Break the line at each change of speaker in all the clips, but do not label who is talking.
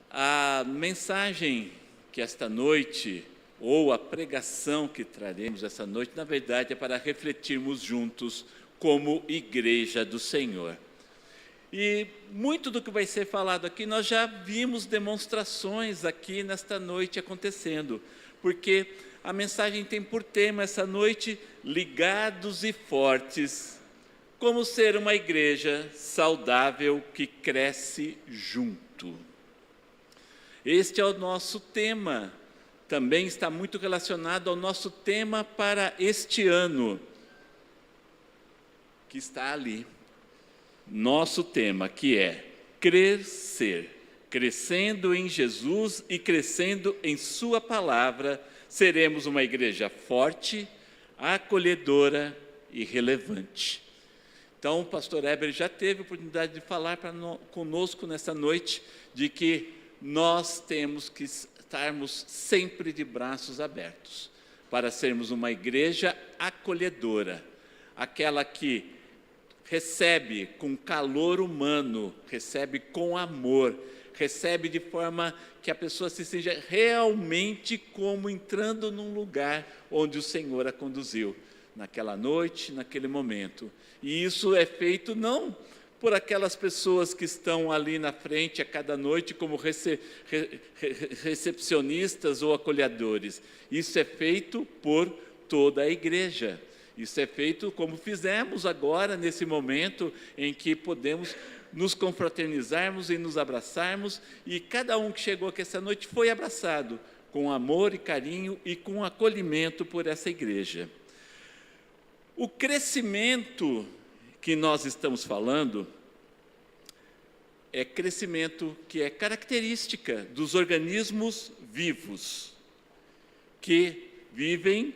A mensagem que esta noite, ou a pregação que traremos esta noite, na verdade é para refletirmos juntos como igreja do Senhor. E muito do que vai ser falado aqui, nós já vimos demonstrações aqui nesta noite acontecendo, porque a mensagem tem por tema essa noite, ligados e fortes, como ser uma igreja saudável que cresce junto. Este é o nosso tema, também está muito relacionado ao nosso tema para este ano, que está ali. Nosso tema, que é crescer, crescendo em Jesus e crescendo em sua palavra, seremos uma igreja forte, acolhedora e relevante. Então, o pastor Heber já teve a oportunidade de falar conosco nessa noite, de que nós temos que estarmos sempre de braços abertos, para sermos uma igreja acolhedora, aquela que recebe com calor humano, recebe com amor, recebe de forma que a pessoa se sinta realmente como entrando num lugar onde o Senhor a conduziu, naquela noite, naquele momento. E isso é feito não por aquelas pessoas que estão ali na frente a cada noite como recepcionistas ou acolhedores. Isso é feito por toda a igreja. Isso é feito como fizemos agora, nesse momento em que podemos nos confraternizarmos e nos abraçarmos, e cada um que chegou aqui essa noite foi abraçado com amor e carinho e com acolhimento por essa igreja. O crescimento que nós estamos falando é crescimento que é característica dos organismos vivos, que vivem,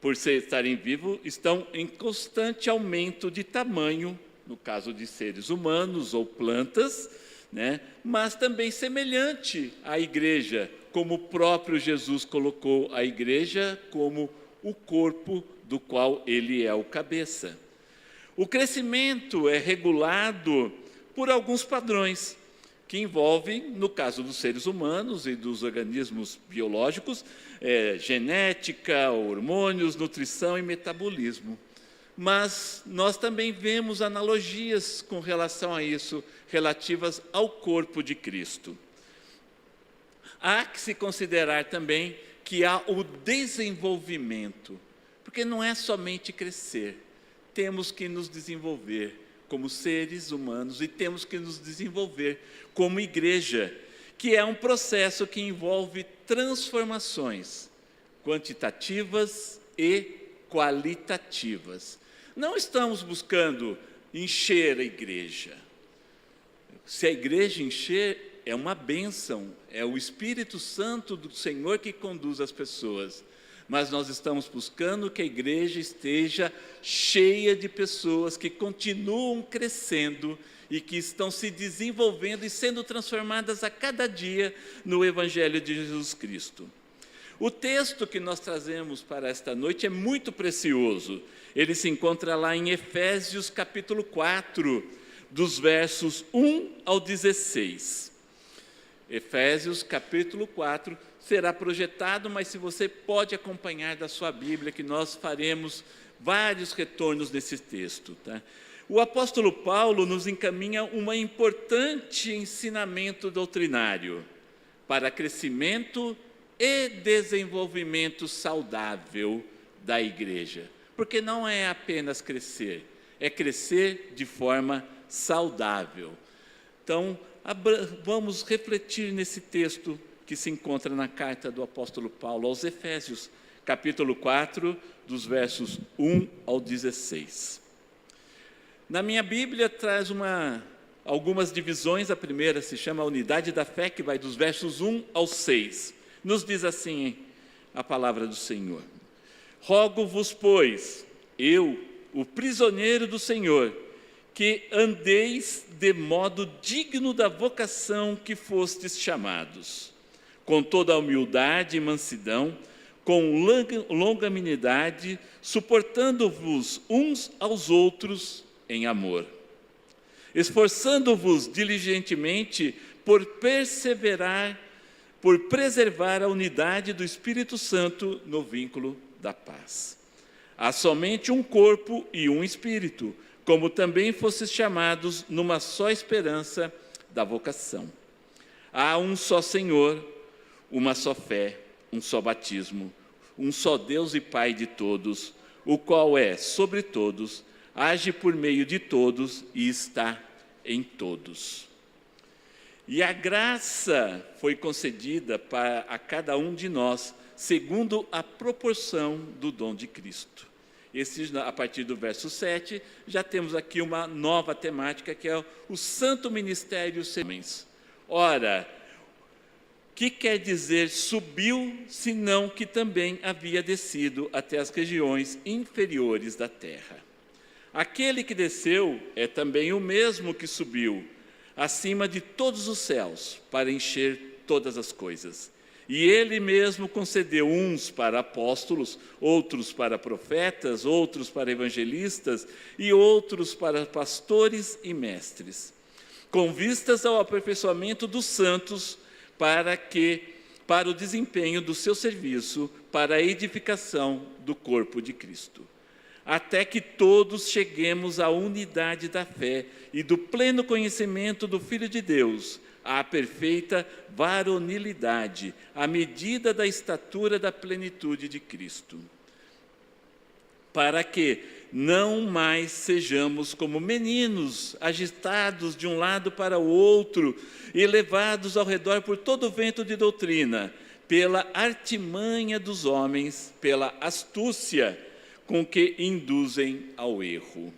por estarem vivos, estão em constante aumento de tamanho, no caso de seres humanos ou plantas, né? Mas também semelhante à igreja, como o próprio Jesus colocou a igreja como o corpo do qual ele é o cabeça. O crescimento é regulado por alguns padrões, que envolvem, no caso dos seres humanos e dos organismos biológicos, genética, hormônios, nutrição e metabolismo. Mas nós também vemos analogias com relação a isso, relativas ao corpo de Cristo. Há que se considerar também que há o desenvolvimento, porque não é somente crescer, temos que nos desenvolver como seres humanos e temos que nos desenvolver como igreja, que é um processo que envolve transformações quantitativas e qualitativas. Não estamos buscando encher a igreja. Se a igreja encher, é uma bênção, é o Espírito Santo do Senhor que conduz as pessoas. Mas nós estamos buscando que a igreja esteja cheia de pessoas que continuam crescendo e que estão se desenvolvendo e sendo transformadas a cada dia no Evangelho de Jesus Cristo. O texto que nós trazemos para esta noite é muito precioso. Ele se encontra lá em Efésios capítulo 4, dos versos 1 ao 16. Efésios capítulo 4 será projetado, mas se você pode acompanhar da sua Bíblia, que nós faremos vários retornos nesse texto, tá? O apóstolo Paulo nos encaminha um importante ensinamento doutrinário para crescimento e desenvolvimento saudável da igreja. Porque não é apenas crescer, é crescer de forma saudável. Então, vamos refletir nesse texto que se encontra na carta do apóstolo Paulo aos Efésios, capítulo 4, dos versos 1 ao 16. Na minha Bíblia traz algumas divisões. A primeira se chama a unidade da fé, que vai dos versos 1 ao 6. Nos diz assim a palavra do Senhor: rogo-vos, pois, eu, o prisioneiro do Senhor, que andeis de modo digno da vocação que fostes chamados, com toda a humildade e mansidão, com longanimidade, suportando-vos uns aos outros em amor, esforçando-vos diligentemente por preservar a unidade do Espírito Santo no vínculo da paz. Há somente um corpo e um espírito, como também fostes chamados numa só esperança da vocação. Há um só Senhor, uma só fé, um só batismo, um só Deus e Pai de todos, o qual é sobre todos, age por meio de todos e está em todos. E a graça foi concedida a cada um de nós, segundo a proporção do dom de Cristo. A partir do verso 7, já temos aqui uma nova temática, que é o santo ministério semens. Ora, que quer dizer subiu, senão que também havia descido até as regiões inferiores da terra. Aquele que desceu é também o mesmo que subiu, acima de todos os céus, para encher todas as coisas. E ele mesmo concedeu uns para apóstolos, outros para profetas, outros para evangelistas e outros para pastores e mestres, com vistas ao aperfeiçoamento dos santos, para o desempenho do seu serviço, para a edificação do corpo de Cristo, até que todos cheguemos à unidade da fé e do pleno conhecimento do Filho de Deus, à perfeita varonilidade, à medida da estatura da plenitude de Cristo, para que não mais sejamos como meninos, agitados de um lado para o outro e levados ao redor por todo vento de doutrina, pela artimanha dos homens, pela astúcia com que induzem ao erro.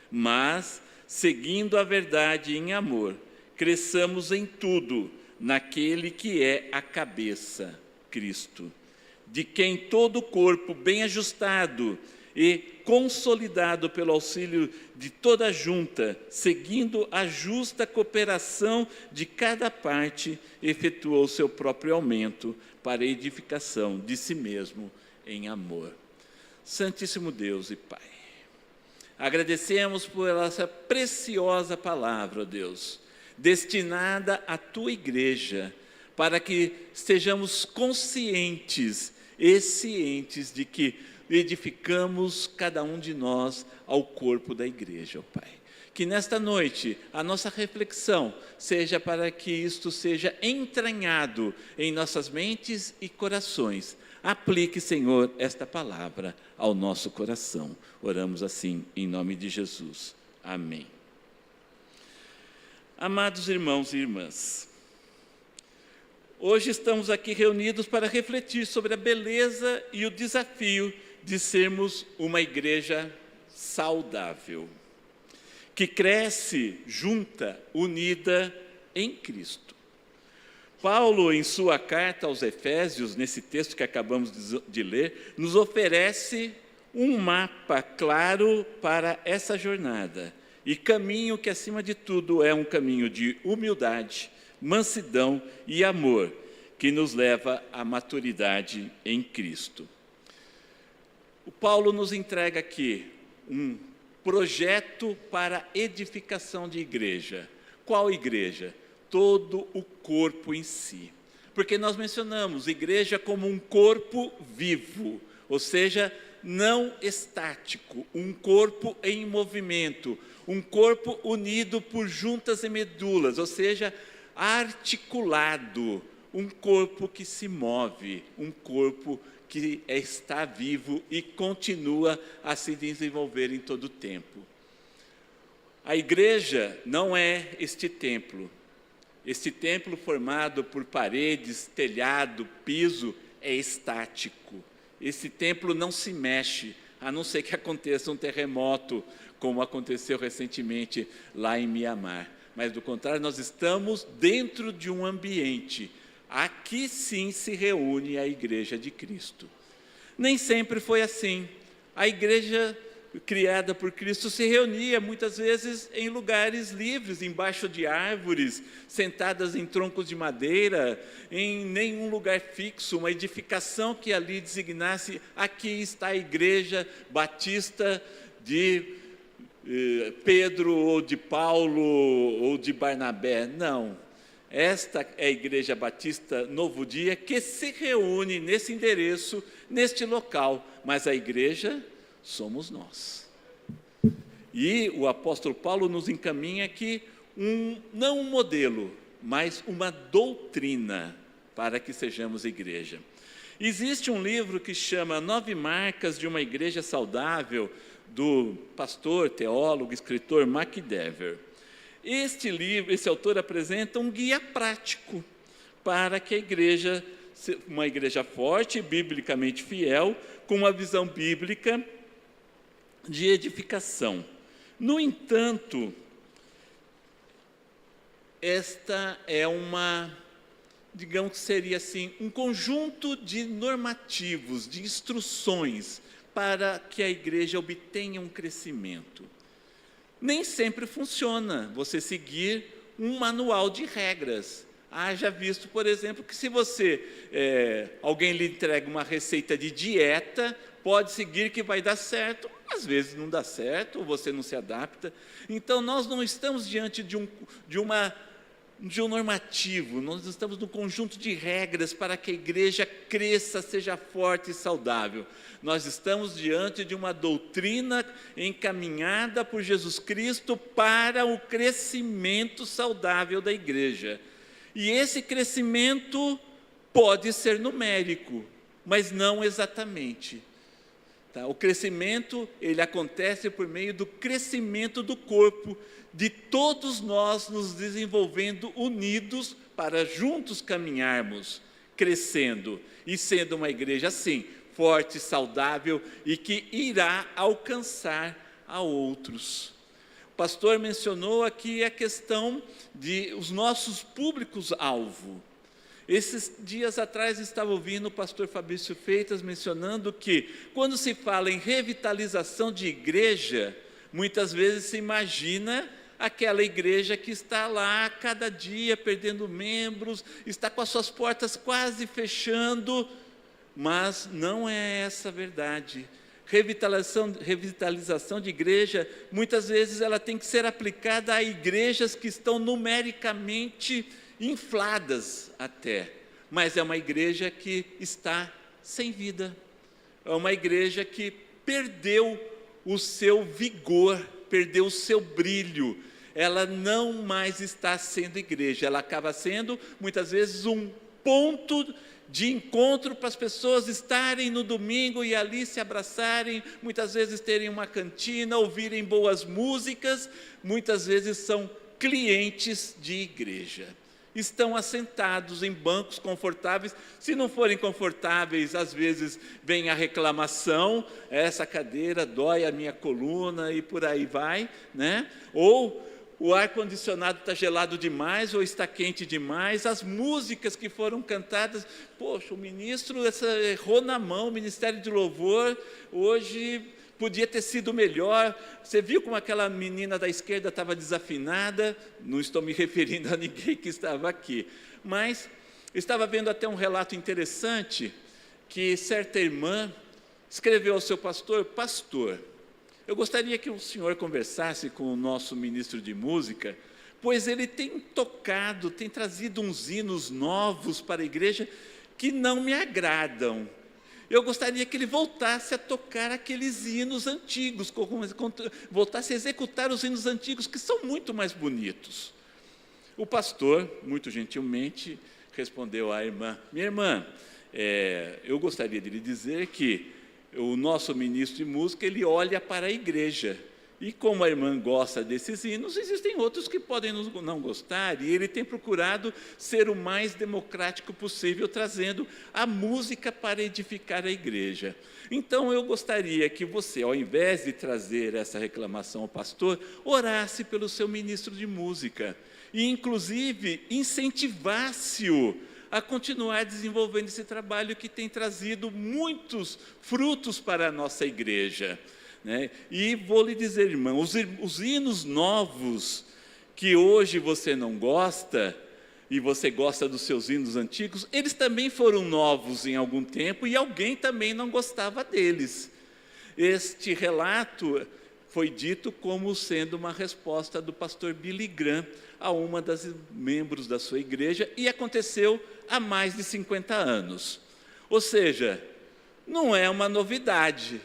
Mas, seguindo a verdade em amor, cresçamos em tudo naquele que é a cabeça, Cristo, de quem todo o corpo bem ajustado e consolidado pelo auxílio de toda a junta, seguindo a justa cooperação de cada parte, efetuou seu próprio aumento para a edificação de si mesmo em amor. Santíssimo Deus e Pai, agradecemos por essa preciosa palavra, Deus, destinada à Tua Igreja, para que estejamos conscientes e cientes de que edificamos cada um de nós ao corpo da Igreja, ó Pai. Que nesta noite a nossa reflexão seja para que isto seja entranhado em nossas mentes e corações. Aplique, Senhor, esta palavra ao nosso coração. Oramos assim em nome de Jesus. Amém. Amados irmãos e irmãs, hoje estamos aqui reunidos para refletir sobre a beleza e o desafio de sermos uma igreja saudável, que cresce junta, unida em Cristo. Paulo, em sua carta aos Efésios, nesse texto que acabamos de ler, nos oferece um mapa claro para essa jornada e caminho que, acima de tudo, é um caminho de humildade, mansidão e amor, que nos leva à maturidade em Cristo. O Paulo nos entrega aqui um projeto para edificação de igreja. Qual igreja? Todo o corpo em si. Porque nós mencionamos igreja como um corpo vivo, ou seja, não estático, um corpo em movimento, um corpo unido por juntas e medulas, ou seja, articulado, um corpo que se move, um corpo que está vivo e continua a se desenvolver em todo o tempo. A igreja não é este templo formado por paredes, telhado, piso, é estático. Esse templo não se mexe, a não ser que aconteça um terremoto, como aconteceu recentemente lá em Mianmar. Mas, do contrário, nós estamos dentro de um ambiente. Aqui sim se reúne a Igreja de Cristo. Nem sempre foi assim. A igreja criada por Cristo se reunia muitas vezes em lugares livres, embaixo de árvores, sentadas em troncos de madeira, em nenhum lugar fixo, uma edificação que ali designasse: aqui está a Igreja Batista de Pedro ou de Paulo ou de Barnabé. Não. Esta é a Igreja Batista Novo Dia, que se reúne nesse endereço, neste local, mas a igreja somos nós. E o apóstolo Paulo nos encaminha aqui não um modelo, mas uma doutrina para que sejamos igreja. Existe um livro que chama 9 Marcas de uma Igreja Saudável, do pastor, teólogo, escritor Mark Dever. Este livro, esse autor apresenta um guia prático para que a igreja, uma igreja forte, biblicamente fiel, com uma visão bíblica de edificação. No entanto, esta é digamos que seria assim, um conjunto de normativos, de instruções para que a igreja obtenha um crescimento. Nem sempre funciona você seguir um manual de regras. Haja visto, por exemplo, que se alguém lhe entrega uma receita de dieta, pode seguir que vai dar certo, às vezes não dá certo, ou você não se adapta. Então, nós não estamos diante de um normativo, nós estamos num conjunto de regras para que a igreja cresça, seja forte e saudável. Nós estamos diante de uma doutrina encaminhada por Jesus Cristo para o crescimento saudável da igreja. E esse crescimento pode ser numérico, mas não exatamente. Tá? O crescimento, ele acontece por meio do crescimento do corpo, de todos nós nos desenvolvendo unidos para juntos caminharmos, crescendo e sendo uma igreja assim, forte, saudável e que irá alcançar a outros. O pastor mencionou aqui a questão de os nossos públicos-alvo. Esses dias atrás estava ouvindo o pastor Fabrício Freitas mencionando que quando se fala em revitalização de igreja, muitas vezes se imagina aquela igreja que está lá cada dia perdendo membros, está com as suas portas quase fechando, mas não é essa a verdade. Revitalização de igreja, muitas vezes ela tem que ser aplicada a igrejas que estão numericamente infladas até, mas é uma igreja que está sem vida, é uma igreja que perdeu o seu vigor, perdeu o seu brilho, ela não mais está sendo igreja, ela acaba sendo muitas vezes um ponto de encontro para as pessoas estarem no domingo e ali se abraçarem, muitas vezes terem uma cantina, ouvirem boas músicas, muitas vezes são clientes de igreja. Estão assentados em bancos confortáveis, se não forem confortáveis, às vezes vem a reclamação, essa cadeira dói a minha coluna e por aí vai, né? Ou o ar-condicionado está gelado demais ou está quente demais, as músicas que foram cantadas, poxa, o ministro errou na mão, o Ministério de Louvor, hoje podia ter sido melhor, você viu como aquela menina da esquerda estava desafinada, não estou me referindo a ninguém que estava aqui, mas estava vendo até um relato interessante, que certa irmã escreveu ao seu pastor, pastor, eu gostaria que o senhor conversasse com o nosso ministro de música, pois ele tem tocado, tem trazido uns hinos novos para a igreja que não me agradam. Eu gostaria que ele voltasse a tocar aqueles hinos antigos, voltasse a executar os hinos antigos, que são muito mais bonitos. O pastor, muito gentilmente, respondeu à irmã, minha irmã, eu gostaria de lhe dizer que o nosso ministro de música, ele olha para a igreja, e como a irmã gosta desses hinos, existem outros que podem não gostar, e ele tem procurado ser o mais democrático possível, trazendo a música para edificar a igreja. Então eu gostaria que você, ao invés de trazer essa reclamação ao pastor, orasse pelo seu ministro de música, e inclusive incentivasse-o a continuar desenvolvendo esse trabalho que tem trazido muitos frutos para a nossa igreja, né? E vou lhe dizer, irmão, os hinos novos que hoje você não gosta, e você gosta dos seus hinos antigos, eles também foram novos em algum tempo, e alguém também não gostava deles. Este relato foi dito como sendo uma resposta do pastor Billy Graham a uma das membros da sua igreja, e aconteceu há mais de 50 anos. Ou seja, não é uma novidade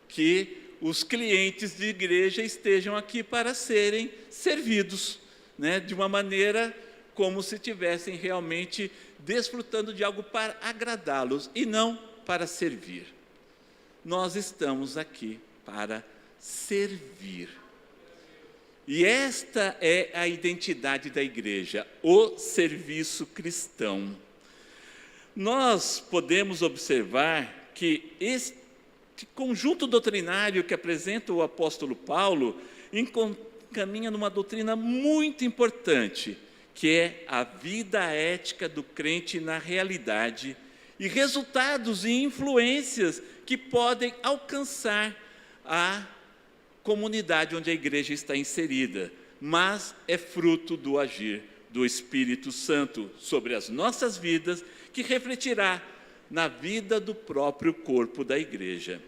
que os clientes de igreja estejam aqui para serem servidos, né, de uma maneira como se estivessem realmente desfrutando de algo para agradá-los e não para servir. Nós estamos aqui para servir. E esta é a identidade da igreja, o serviço cristão. Nós podemos observar que este conjunto doutrinário que apresenta o apóstolo Paulo encaminha numa doutrina muito importante, que é a vida ética do crente na realidade e resultados e influências que podem alcançar a comunidade onde a igreja está inserida, mas é fruto do agir do Espírito Santo sobre as nossas vidas, que refletirá na vida do próprio corpo da igreja.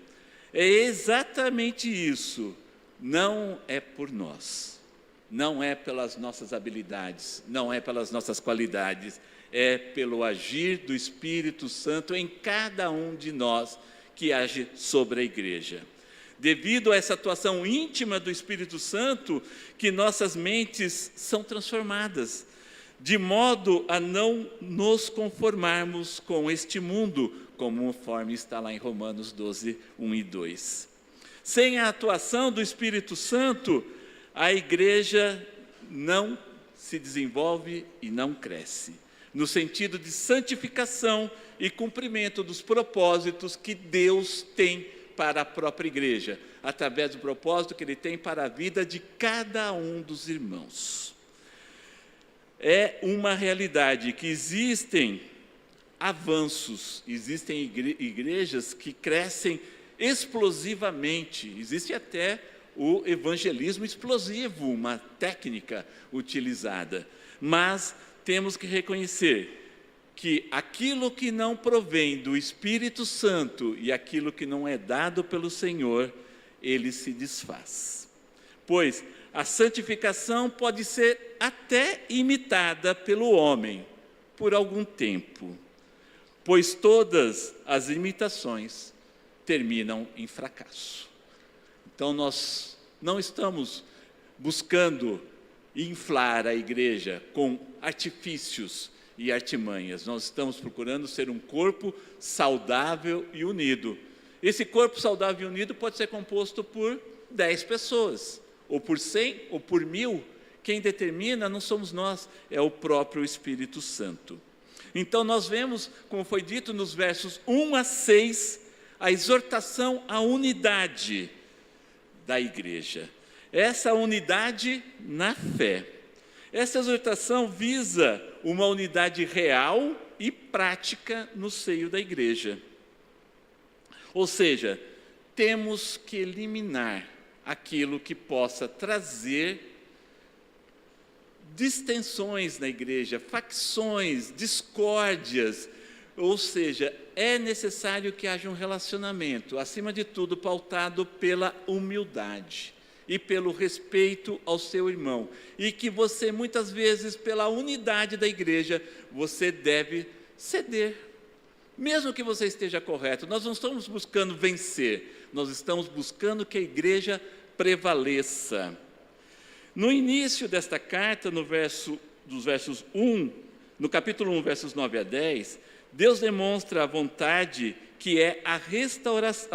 É exatamente isso, não é por nós, não é pelas nossas habilidades, não é pelas nossas qualidades, é pelo agir do Espírito Santo em cada um de nós que age sobre a igreja. Devido a essa atuação íntima do Espírito Santo, que nossas mentes são transformadas, de modo a não nos conformarmos com este mundo, conforme está lá em Romanos 12, 1 e 2. Sem a atuação do Espírito Santo, a igreja não se desenvolve e não cresce, no sentido de santificação e cumprimento dos propósitos que Deus tem para a própria igreja, através do propósito que Ele tem para a vida de cada um dos irmãos. É uma realidade que existem avanços, existem igrejas que crescem explosivamente, existe até o evangelismo explosivo, uma técnica utilizada, mas temos que reconhecer que aquilo que não provém do Espírito Santo e aquilo que não é dado pelo Senhor, ele se desfaz. Pois a santificação pode ser até imitada pelo homem por algum tempo, pois todas as imitações terminam em fracasso. Então nós não estamos buscando inflar a igreja com artifícios e artimanhas. Nós estamos procurando ser um corpo saudável e unido. Esse corpo saudável e unido pode ser composto por 10 pessoas, ou por 100, ou por 1000. Quem determina não somos nós, é o próprio Espírito Santo. Então nós vemos, como foi dito nos versos 1 a 6, a exortação à unidade da igreja. Essa unidade na fé. Essa exortação visa uma unidade real e prática no seio da igreja. Ou seja, temos que eliminar aquilo que possa trazer distensões na igreja, facções, discórdias. Ou seja, é necessário que haja um relacionamento, acima de tudo, pautado pela humildade e pelo respeito ao seu irmão. E que você, muitas vezes, pela unidade da igreja, você deve ceder. Mesmo que você esteja correto, nós não estamos buscando vencer, nós estamos buscando que a igreja prevaleça. No início desta carta, no capítulo 1, versos 9 a 10, Deus demonstra a vontade que é a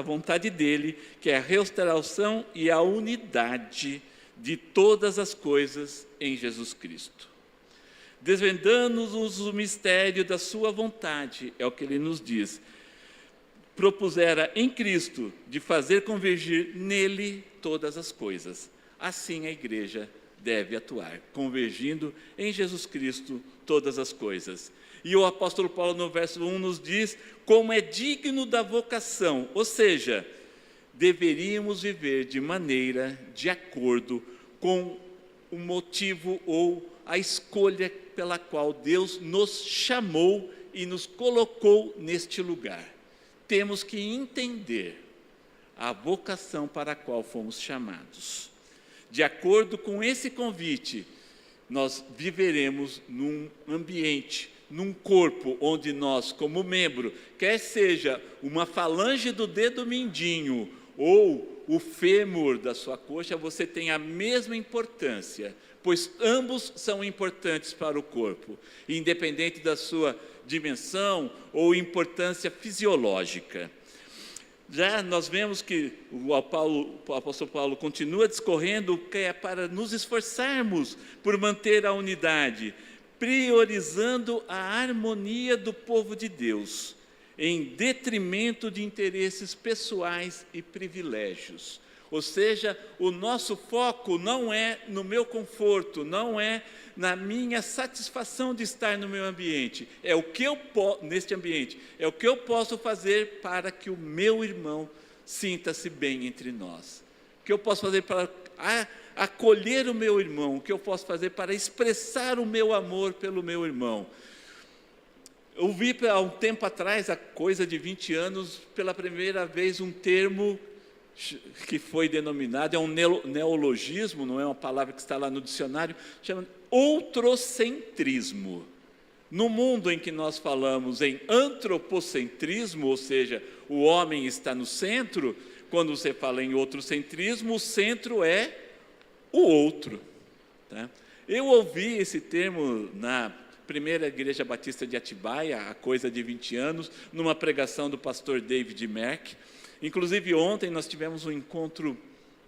vontade dele, que é a restauração e a unidade de todas as coisas em Jesus Cristo. Desvendando-nos o mistério da sua vontade, é o que ele nos diz, propusera em Cristo de fazer convergir nele todas as coisas. Assim a igreja deve atuar, convergindo em Jesus Cristo todas as coisas. E o apóstolo Paulo, no verso 1, nos diz como é digno da vocação, ou seja, deveríamos viver de maneira de acordo com o motivo ou a escolha pela qual Deus nos chamou e nos colocou neste lugar. Temos que entender a vocação para a qual fomos chamados. De acordo com esse convite, nós viveremos num ambiente, num corpo onde nós, como membro, quer seja uma falange do dedo mindinho ou o fêmur da sua coxa, você tem a mesma importância, pois ambos são importantes para o corpo, independente da sua dimensão ou importância fisiológica. Já nós vemos que o apóstolo Paulo continua discorrendo que é para nos esforçarmos por manter a unidade, priorizando a harmonia do povo de Deus, em detrimento de interesses pessoais e privilégios. Ou seja, o nosso foco não é no meu conforto, não é na minha satisfação de estar no meu ambiente, é o que eu neste ambiente, é o que eu posso fazer para que o meu irmão sinta-se bem entre nós. O que eu posso fazer para acolher o meu irmão, o que eu posso fazer para expressar o meu amor pelo meu irmão. Eu vi há um tempo atrás, há coisa de 20 anos, pela primeira vez um termo que foi denominado, é um neologismo, não é uma palavra que está lá no dicionário, chama outrocentrismo. No mundo em que nós falamos em antropocentrismo, ou seja, o homem está no centro, quando você fala em outrocentrismo, o centro é o outro. Tá? Eu ouvi esse termo na primeira Igreja Batista de Atibaia, há coisa de 20 anos, numa pregação do pastor David Merck. Inclusive ontem nós tivemos um encontro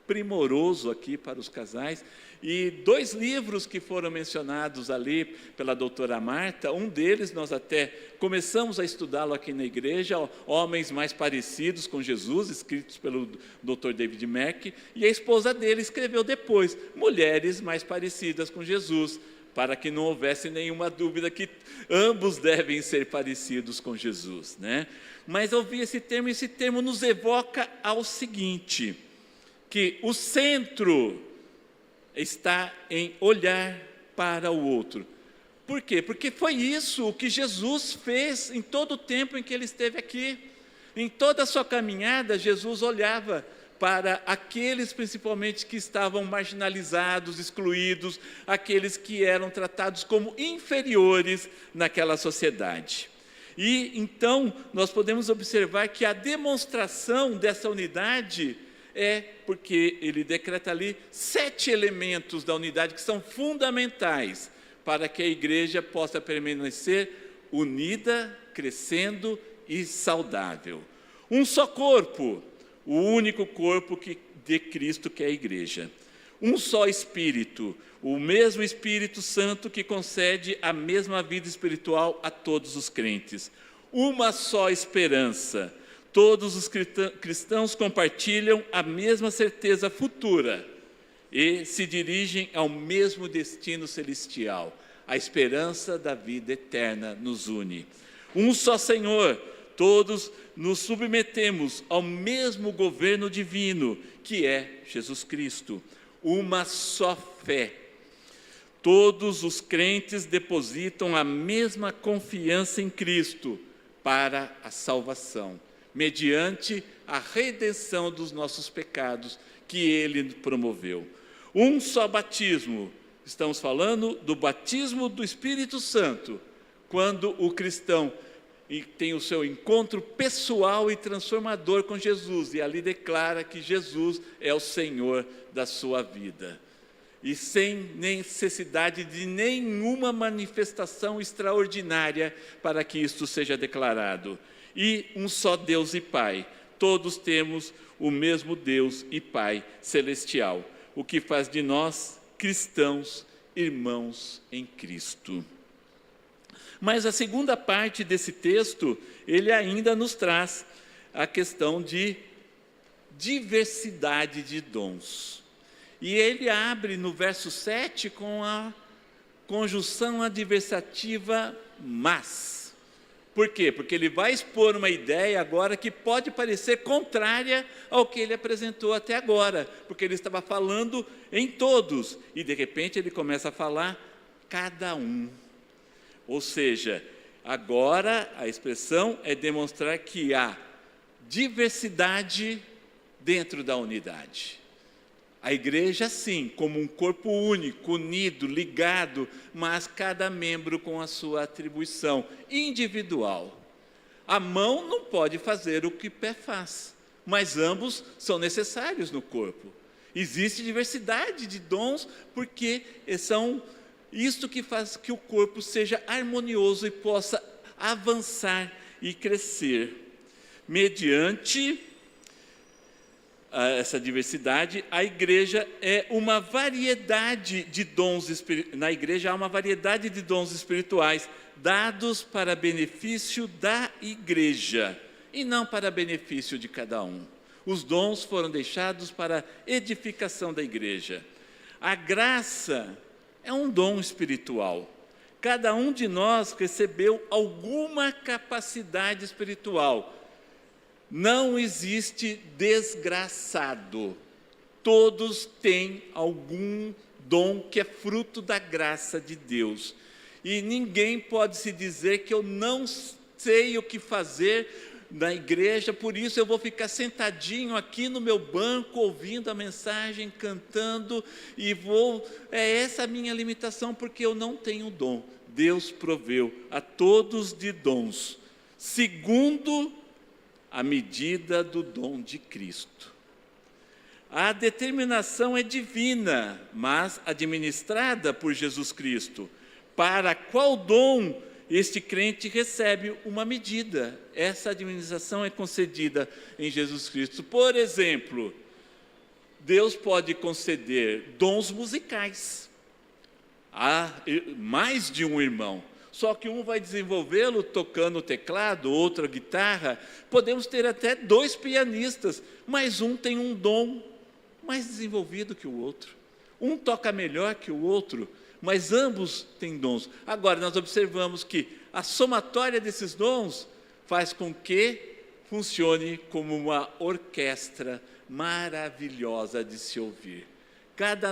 primoroso aqui para os casais, e 2 livros que foram mencionados ali pela doutora Marta, um deles nós até começamos a estudá-lo aqui na igreja, Homens Mais Parecidos com Jesus, escritos pelo Dr. David Merck, e a esposa dele escreveu depois, Mulheres Mais Parecidas com Jesus, para que não houvesse nenhuma dúvida que ambos devem ser parecidos com Jesus, né? Mas eu vi esse termo nos evoca ao seguinte, que o centro está em olhar para o outro. Por quê? Porque foi isso o que Jesus fez em todo o tempo em que ele esteve aqui. Em toda a sua caminhada, Jesus olhava para aqueles principalmente que estavam marginalizados, excluídos, aqueles que eram tratados como inferiores naquela sociedade. E então nós podemos observar que a demonstração dessa unidade é porque ele decreta ali 7 elementos da unidade que são fundamentais para que a igreja possa permanecer unida, crescendo e saudável. Um só corpo, o único corpo de Cristo que é a igreja. Um só Espírito, o mesmo Espírito Santo que concede a mesma vida espiritual a todos os crentes. Uma só esperança. Todos os cristãos compartilham a mesma certeza futura e se dirigem ao mesmo destino celestial. A esperança da vida eterna nos une. Um só Senhor, todos nos submetemos ao mesmo governo divino, que é Jesus Cristo. Uma só fé. Todos os crentes depositam a mesma confiança em Cristo para a salvação, mediante a redenção dos nossos pecados que Ele promoveu. Um só batismo, estamos falando do batismo do Espírito Santo, quando o cristão tem o seu encontro pessoal e transformador com Jesus, e ali declara que Jesus é o Senhor da sua vida. E sem necessidade de nenhuma manifestação extraordinária para que isto seja declarado. E um só Deus e Pai, todos temos o mesmo Deus e Pai celestial, o que faz de nós cristãos, irmãos em Cristo. Mas a segunda parte desse texto, ele ainda nos traz a questão de diversidade de dons. E ele abre no verso 7 com a conjunção adversativa mas. Por quê? Porque ele vai expor uma ideia agora que pode parecer contrária ao que ele apresentou até agora, porque ele estava falando em todos, e de repente ele começa a falar cada um. Ou seja, agora a expressão é demonstrar que há diversidade dentro da unidade. A igreja, sim, como um corpo único, unido, ligado, mas cada membro com a sua atribuição individual. A mão não pode fazer o que o pé faz, mas ambos são necessários no corpo. Existe diversidade de dons, porque são isto que faz que o corpo seja harmonioso e possa avançar e crescer. Mediante essa diversidade, a igreja é uma variedade de dons na igreja há uma variedade de dons espirituais dados para benefício da igreja e não para benefício de cada um. Os dons foram deixados para edificação da igreja. A graça é um dom espiritual. Cada um de nós recebeu alguma capacidade espiritual. Não existe desgraçado. Todos têm algum dom que é fruto da graça de Deus. E ninguém pode se dizer que eu não sei o que fazer na igreja, por isso eu vou ficar sentadinho aqui no meu banco, ouvindo a mensagem, cantando, e essa a minha limitação, porque eu não tenho dom. Deus proveu a todos de dons, segundo a medida do dom de Cristo. A determinação é divina, mas administrada por Jesus Cristo. Para qual dom este crente recebe uma medida? Essa administração é concedida em Jesus Cristo. Por exemplo, Deus pode conceder dons musicais a mais de um irmão. Só que um vai desenvolvê-lo tocando teclado, outro a guitarra. Podemos ter até 2 pianistas, mas um tem um dom mais desenvolvido que o outro. Um toca melhor que o outro, mas ambos têm dons. Agora, nós observamos que a somatória desses dons faz com que funcione como uma orquestra maravilhosa de se ouvir. Cada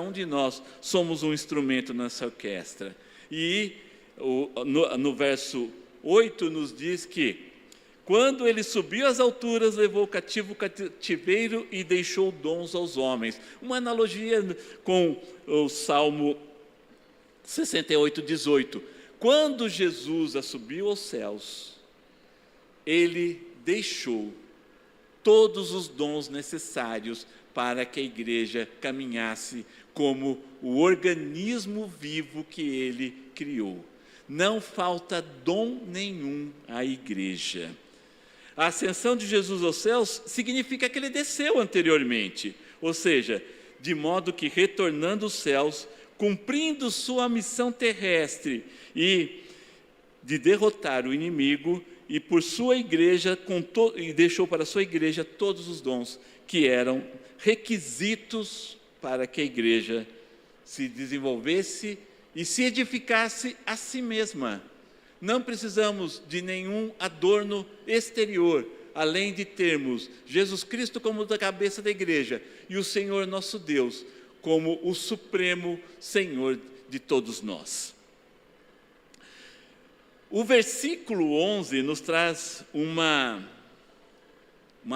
um de nós somos um instrumento nessa orquestra. E no verso 8 nos diz que quando ele subiu às alturas, levou cativo o cativeiro e deixou dons aos homens. Uma analogia com o Salmo 68, 18. Quando Jesus subiu aos céus, ele deixou todos os dons necessários para que a igreja caminhasse como o organismo vivo que ele criou. Não falta dom nenhum à igreja. A ascensão de Jesus aos céus significa que ele desceu anteriormente, ou seja, de modo que retornando aos céus, cumprindo sua missão terrestre e de derrotar o inimigo, e por sua igreja e deixou para a sua igreja todos os dons que eram requisitos para que a igreja se desenvolvesse e se edificasse a si mesma. Não precisamos de nenhum adorno exterior, além de termos Jesus Cristo como da cabeça da igreja e o Senhor nosso Deus como o supremo Senhor de todos nós. O versículo 11 nos traz uma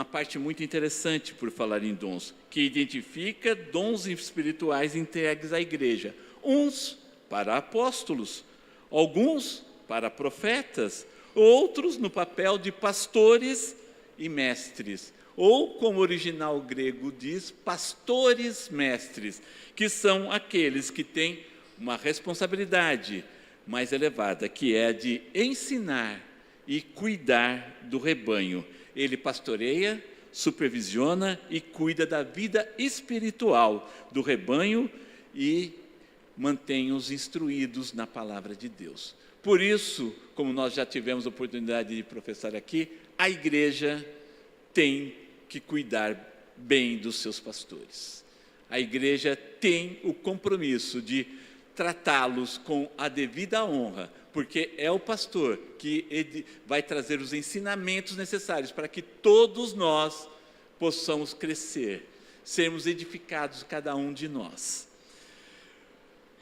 parte muito interessante por falar em dons, que identifica dons espirituais entregues à igreja. Uns para apóstolos, alguns para profetas, outros no papel de pastores e mestres, ou como o original grego diz, pastores mestres, que são aqueles que têm uma responsabilidade mais elevada, que é de ensinar e cuidar do rebanho. Ele pastoreia, supervisiona e cuida da vida espiritual do rebanho e mantém-os instruídos na palavra de Deus. Por isso, como nós já tivemos a oportunidade de professar aqui, a igreja tem que cuidar bem dos seus pastores. A igreja tem o compromisso de tratá-los com a devida honra, porque é o pastor que vai trazer os ensinamentos necessários para que todos nós possamos crescer, sermos edificados, cada um de nós.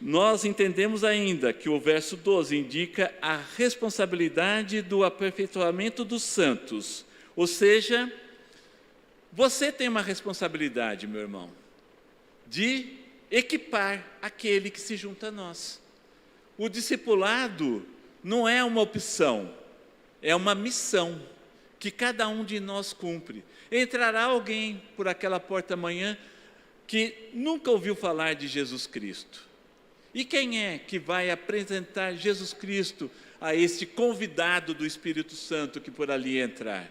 Nós entendemos ainda que o verso 12 indica a responsabilidade do aperfeiçoamento dos santos, ou seja, Você tem uma responsabilidade, meu irmão, de equipar aquele que se junta a nós. O discipulado não é uma opção, é uma missão que cada um de nós cumpre. Entrará alguém por aquela porta amanhã que nunca ouviu falar de Jesus Cristo. E quem é que vai apresentar Jesus Cristo a este convidado do Espírito Santo que por ali entrar?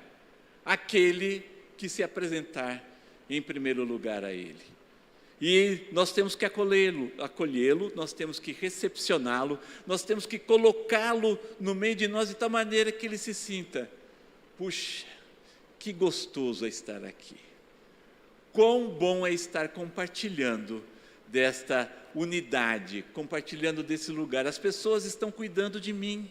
Aquele que se apresentar em primeiro lugar a Ele. E nós temos que acolhê-lo, nós temos que recepcioná-lo, nós temos que colocá-lo no meio de nós de tal maneira que ele se sinta: puxa, que gostoso é estar aqui. Quão bom é estar compartilhando desta unidade, compartilhando desse lugar. As pessoas estão cuidando de mim.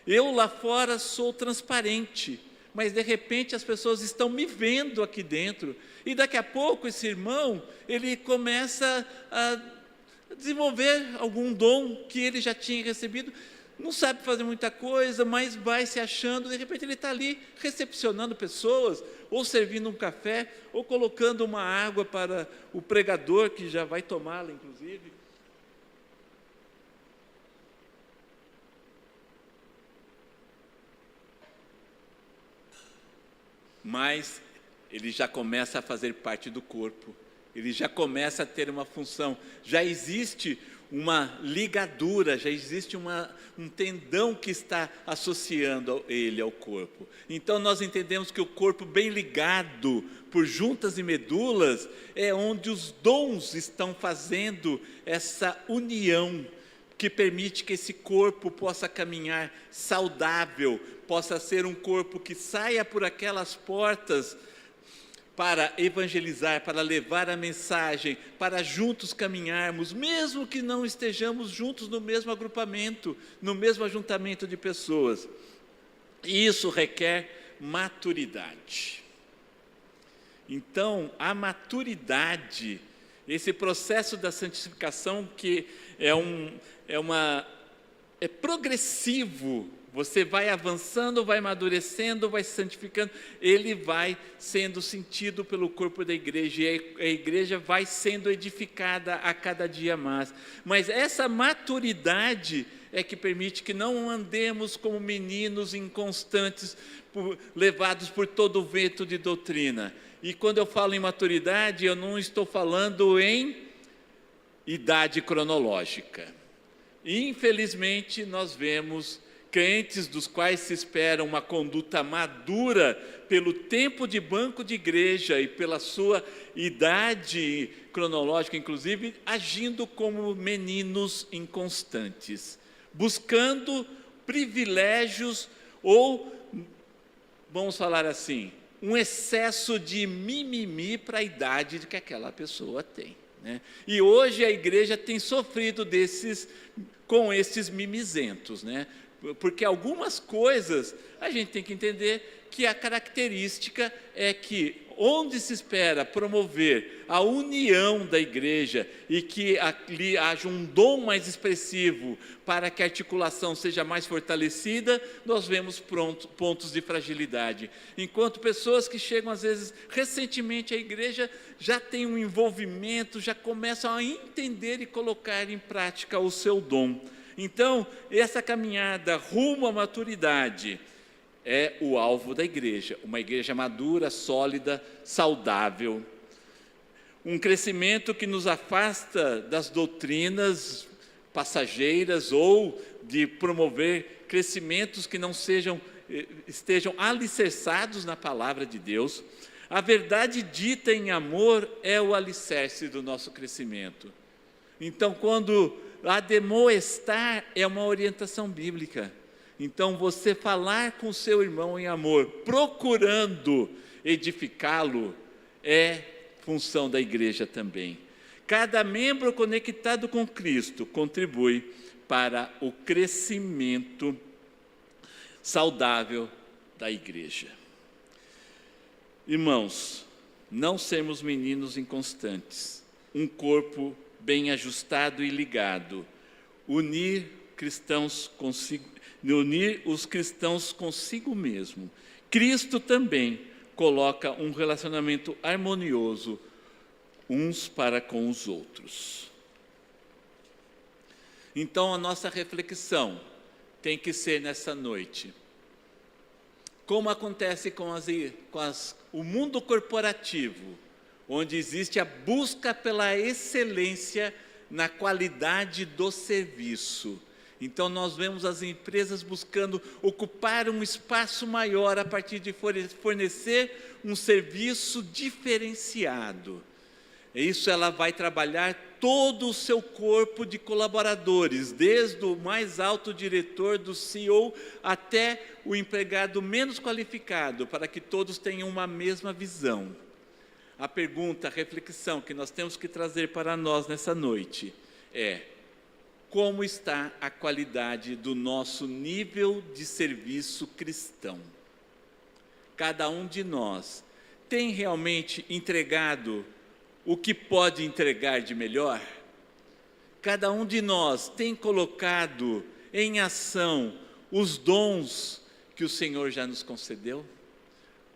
Eu lá fora sou transparente, mas de repente as pessoas estão me vendo aqui dentro. E daqui a pouco esse irmão, ele começa a desenvolver algum dom que ele já tinha recebido. Não sabe fazer muita coisa, mas vai se achando. De repente ele está ali recepcionando pessoas, ou servindo um café, ou colocando uma água para o pregador, que já vai tomá-la, inclusive. Mas ele já começa a fazer parte do corpo, ele já começa a ter uma função, já existe uma ligadura, já existe um tendão que está associando ele ao corpo. Então nós entendemos que o corpo bem ligado por juntas e medulas é onde os dons estão fazendo essa união que permite que esse corpo possa caminhar saudável, possa ser um corpo que saia por aquelas portas para evangelizar, para levar a mensagem, para juntos caminharmos, mesmo que não estejamos juntos no mesmo agrupamento, no mesmo ajuntamento de pessoas. E isso requer maturidade. Então, a maturidade, esse processo da santificação que é progressivo. Você vai avançando, vai amadurecendo, vai se santificando, ele vai sendo sentido pelo corpo da igreja, e a igreja vai sendo edificada a cada dia mais. Mas essa maturidade é que permite que não andemos como meninos inconstantes, levados por todo o vento de doutrina. E quando eu falo em maturidade, eu não estou falando em idade cronológica. Infelizmente, nós vemos crentes dos quais se espera uma conduta madura pelo tempo de banco de igreja e pela sua idade cronológica, inclusive, agindo como meninos inconstantes, buscando privilégios ou, vamos falar assim, um excesso de mimimi para a idade que aquela pessoa tem, né? E hoje a igreja tem sofrido com esses mimizentos, né? Porque algumas coisas a gente tem que entender que a característica é que onde se espera promover a união da igreja e que ali haja um dom mais expressivo para que a articulação seja mais fortalecida, nós vemos pontos de fragilidade. Enquanto pessoas que chegam às vezes recentemente à igreja já têm um envolvimento, já começam a entender e colocar em prática o seu dom. Então, essa caminhada rumo à maturidade é o alvo da igreja, uma igreja madura, sólida, saudável. Um crescimento que nos afasta das doutrinas passageiras ou de promover crescimentos que não estejam alicerçados na palavra de Deus. A verdade dita em amor é o alicerce do nosso crescimento. Então, quando admoestar é uma orientação bíblica. Então, você falar com seu irmão em amor, procurando edificá-lo, é função da igreja também. Cada membro conectado com Cristo contribui para o crescimento saudável da igreja. Irmãos, não sermos meninos inconstantes, um corpo bem ajustado e ligado, unir os cristãos consigo mesmo. Cristo também coloca um relacionamento harmonioso uns para com os outros. Então, a nossa reflexão tem que ser nessa noite. Como acontece com o mundo corporativo, onde existe a busca pela excelência na qualidade do serviço. Então, nós vemos as empresas buscando ocupar um espaço maior a partir de fornecer um serviço diferenciado. Isso ela vai trabalhar todo o seu corpo de colaboradores, desde o mais alto diretor, do CEO, até o empregado menos qualificado, para que todos tenham uma mesma visão. A pergunta, a reflexão que nós temos que trazer para nós nessa noite é: como está a qualidade do nosso nível de serviço cristão? Cada um de nós tem realmente entregado o que pode entregar de melhor? Cada um de nós tem colocado em ação os dons que o Senhor já nos concedeu?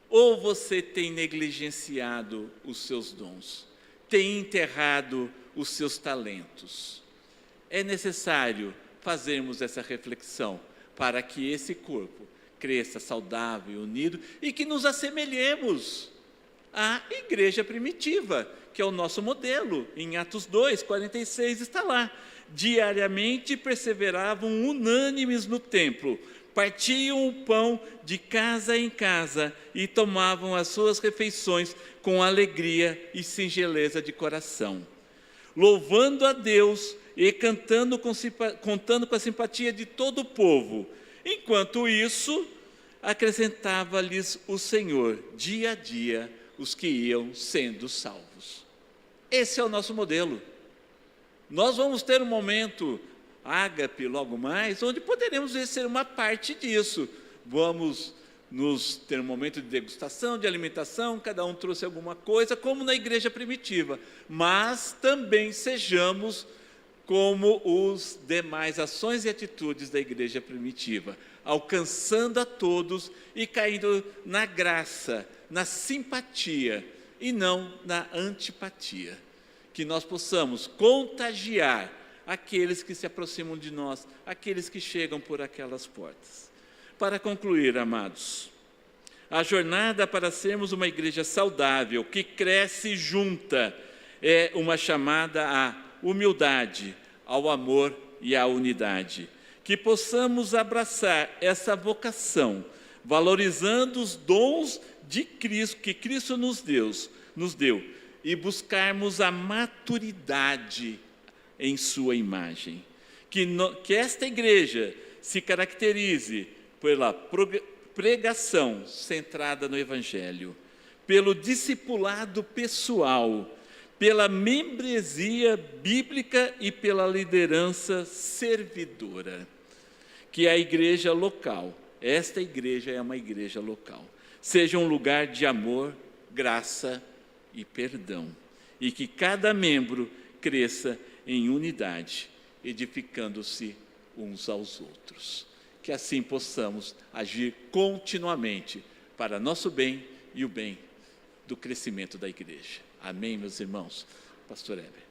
Ou você tem negligenciado os seus dons? Tem enterrado os seus talentos? É necessário fazermos essa reflexão para que esse corpo cresça saudável, unido e que nos assemelhemos à igreja primitiva, que é o nosso modelo. Em Atos 2, 46 está lá: diariamente perseveravam unânimes no templo, partiam o pão de casa em casa e tomavam as suas refeições com alegria e singeleza de coração, louvando a Deus e contando com a simpatia de todo o povo. Enquanto isso, acrescentava-lhes o Senhor, dia a dia, os que iam sendo salvos. Esse é o nosso modelo. Nós vamos ter um momento ágape logo mais, onde poderemos ser uma parte disso. Vamos ter um momento de degustação, de alimentação, cada um trouxe alguma coisa, como na igreja primitiva. Mas também sejamos como os demais ações e atitudes da igreja primitiva, alcançando a todos e caindo na graça, na simpatia e não na antipatia. Que nós possamos contagiar aqueles que se aproximam de nós, aqueles que chegam por aquelas portas. Para concluir, amados, a jornada para sermos uma igreja saudável, que cresce junta, é uma chamada à humildade, ao amor e à unidade. Que possamos abraçar essa vocação, valorizando os dons de Cristo, que Cristo nos deu, e buscarmos a maturidade em sua imagem. Que esta igreja se caracterize pela pregação centrada no Evangelho, pelo discipulado pessoal, pela membresia bíblica e pela liderança servidora. Que a igreja local, esta igreja é uma igreja local, seja um lugar de amor, graça e perdão, e que cada membro cresça em unidade, edificando-se uns aos outros. Que assim possamos agir continuamente para nosso bem e o bem do crescimento da igreja. Amém, meus irmãos? Pastor Heber.